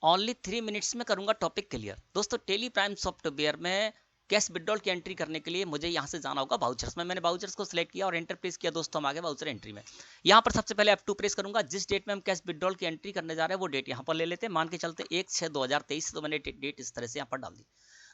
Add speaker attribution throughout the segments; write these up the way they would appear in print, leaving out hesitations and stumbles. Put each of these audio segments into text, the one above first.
Speaker 1: Only 3 minutes में करूंगा topic clear. दोस्तों टेली प्राइम सॉफ्टवेयर में कैश विड्रॉल की एंट्री करने के लिए मुझे यहाँ से जाना होगा वाउचर्स में। मैंने वाउचर्स को सिलेक्ट किया और एंटर प्रेस किया। दोस्तों हम आ गए वाउचर एंट्री में। यहाँ पर सबसे पहले F2 प्रेस करूंगा। जिस डेट में हम कैश विड्रॉल की एंट्री करने जा रहे हैं वो डेट यहाँ पर ले लेते हैं। मान के चलते 1/6/2023। तो मैंने डेट इस तरह से यहाँ पर डाल दी।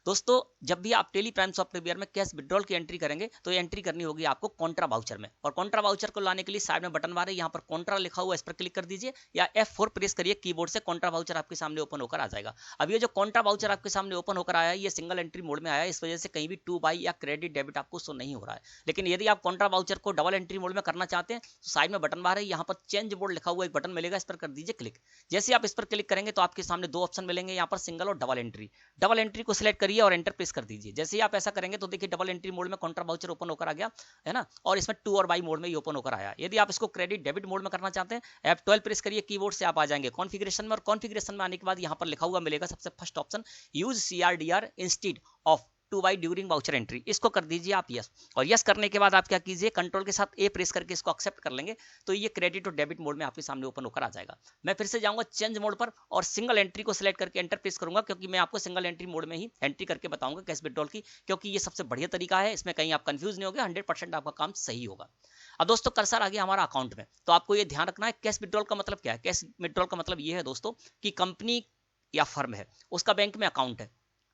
Speaker 1: दोस्तों जब भी आप टेली प्राइम सॉफ्टवेयर में कैश विड्रॉल की एंट्री करेंगे तो ये एंट्री करनी होगी आपको कॉन्ट्रा वाउचर में। और कॉन्ट्रा वाउचर को लाने के लिए साइड में बटन बार है, यहाँ पर कॉन्ट्रा लिखा हुआ है, इस पर क्लिक कर दीजिए या F4 प्रेस करिए कीबोर्ड से। कॉन्ट्रा वाउचर आपके सामने ओपन होकर आ जाएगा। अब ये जो कॉन्ट्रा वाउचर आपके सामने ओपन होकर आया है ये सिंगल एंट्री मोड में आया है, इस वजह से कहीं भी टू बाई या क्रेडिट डेबिट आपको शो नहीं हो रहा है। लेकिन यदि आप कॉन्ट्रा वाउचर को डबल एंट्री मोड में करना चाहते हैं तो साइड में बटन बार है, यहाँ पर चेंज बोर्ड लिखा हुआ एक बटन मिलेगा, इस पर कर दीजिए क्लिक। जैसे आप इस पर क्लिक करेंगे तो आपके सामने दो ऑप्शन मिलेंगे, यहाँ पर सिंगल और डबल एंट्री। डबल एंट्री को सिलेक्ट करिए और एंटर प्रेस कर दीजिए। जैसे ही आप ऐसा करेंगे तो देखिए डबल एंट्री मोड में कॉन्ट्रा वाउचर ओपन होकर आ गया है ना, और इसमें टू और बाई मोड में ही ओपन होकर आया। यदि आप इसको क्रेडिट डेबिट मोड में करना चाहते हैं F12 प्रेस करिए कीबोर्ड से, आप आ जाएंगे कॉन्फ़िगरेशन में। और कॉन्फ़िगरेशन में आने के बाद यहाँ पर लिखा हुआ मिलेगा सबसे first option use CRDR instead of two by during voucher entry, इसको कर दीजिए आप यस। और यस करने के बाद आप क्या कीजिए कंट्रोल के साथ A प्रेस करके इसको एक्सेप्ट कर लेंगे तो ये क्रेडिट और डेबिट मोड में आपके सामने ओपन होकर आ जाएगा। मैं फिर से जाऊंगा चेंज मोड पर और सिंगल एंट्री को सिलेक्ट करके एंटर प्रेस करूंगा, क्योंकि मैं आपको सिंगल एंट्री मोड में ही एंट्री करके बताऊंगा कैश विड्रॉल की, क्योंकि ये सबसे बढ़िया तरीका है। इसमें कहीं आप कंफ्यूज नहीं होगे, 100% आपका काम सही होगा। अब दोस्तों कर्सर आ गया हमारा अकाउंट में, तो आपको ये ध्यान रखना है कैश विड्रॉल का मतलब क्या है। कैश विड्रॉल का मतलब ये है दोस्तों कि कंपनी या फर्म है उसका बैंक में अकाउंट है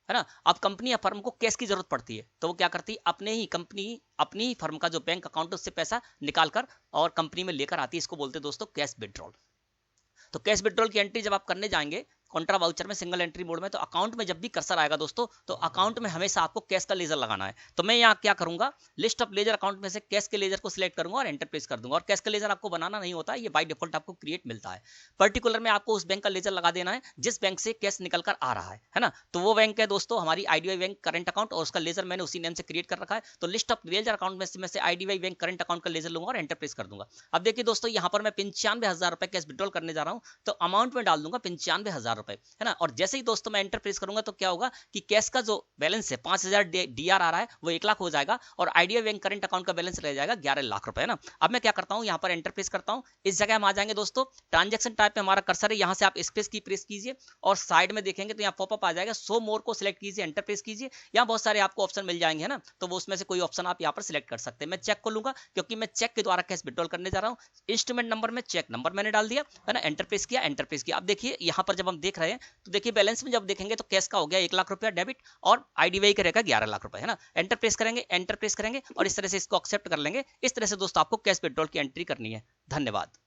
Speaker 1: ना। अब कंपनी या फर्म को कैश की जरूरत पड़ती है तो वो क्या करती है, अपनी ही फर्म का जो बैंक अकाउंट है उससे पैसा निकाल कर और कंपनी में लेकर आती है। इसको बोलते हैं दोस्तों कैश विड्रॉल। तो कैश विड्रॉल की एंट्री जब आप करने जाएंगे कॉन्ट्रा वाउचर में सिंगल एंट्री मोड में, तो अकाउंट में जब भी कर्सर आएगा दोस्तों तो अकाउंट में हमेशा आपको कैश का लेजर लगाना है। तो मैं यहाँ क्या करूंगा, लिस्ट ऑफ लेजर अकाउंट में से कैश के लेजर को सिलेक्ट करूंगा और एंटर प्रेस कर दूंगा। और कैश का लेजर आपको बनाना नहीं होता है, ये बाय डिफॉल्ट आपको क्रिएट मिलता है। पर्टिकुलर में आपको उस बैंक का लेजर लगा देना है जिस बैंक से कैश निकल कर आ रहा है ना। तो वो बैंक है दोस्तों हमारी IDBI बैंक करंट अकाउंट, और उसका लेजर मैंने उसी नेम से क्रिएट कर रखा है। तो लिस्ट ऑफ लेजर अकाउंट में से IDBI बैंक करंट अकाउंट का लेजर लूंगा और एंटर प्रेस कर दूंगा। अब देखिए दोस्तों यहाँ पर मैं 95,000 रुपए कैश विड्रॉल करने जा रहा हूँ, तो अमाउंट में डाल दूंगा 95,000 रुपए है ना। और जैसे ही दोस्तों मैं एंटर प्रेस करूंगा तो क्या होगा कि कैश का जो बैलेंस है 5,000 DR आ रहा है वो 1 लाख हो जाएगा, और IDBI बैंक करंट अकाउंट का बैलेंस रह जाएगा 11 लाख रुपए है ना। अब मैं क्या करता हूं, यहाँ पर एंटर प्रेस करता हूं। इस जगह हम आ जाएंगे दोस्तों ट्रांजेक्शन टाइप में हमारा कर्सर है, यहाँ से आप स्पेस की प्रेस कीजिए और साइड में देखेंगे तो यहाँ पॉपअप आ जाएगा शो मोर को सिलेक्ट कीजिए, एंटर प्रेस कीजिए। यहाँ बहुत सारे आपको ऑप्शन मिल जाएंगे है ना, तो वो उसमें से कोई ऑप्शन आप यहाँ पर सिलेक्ट कर सकते हैं। मैं चेक को लूंगा क्योंकि मैं चेक के द्वारा कैश विड्रॉल करने जा रहा हूँ। इंस्ट्रूमेंट नंबर में चेक नंबर मैंने डाल दिया है ना, एंटर प्रेस किया, एंटर प्रेस किया। अब देखिए यहाँ पर जब हम देख रहे हैं तो देखिए बैलेंस में जब देखेंगे तो कैश का हो गया 1 लाख रुपया डेबिट और IDBI का रहेगा 11 लाख रुपए है ना। एंटर प्रेस करेंगे, एंटर प्रेस करेंगे और इस तरह से इसको एक्सेप्ट कर लेंगे। इस तरह से दोस्तों आपको कैश विड्रॉल की एंट्री करनी है। धन्यवाद।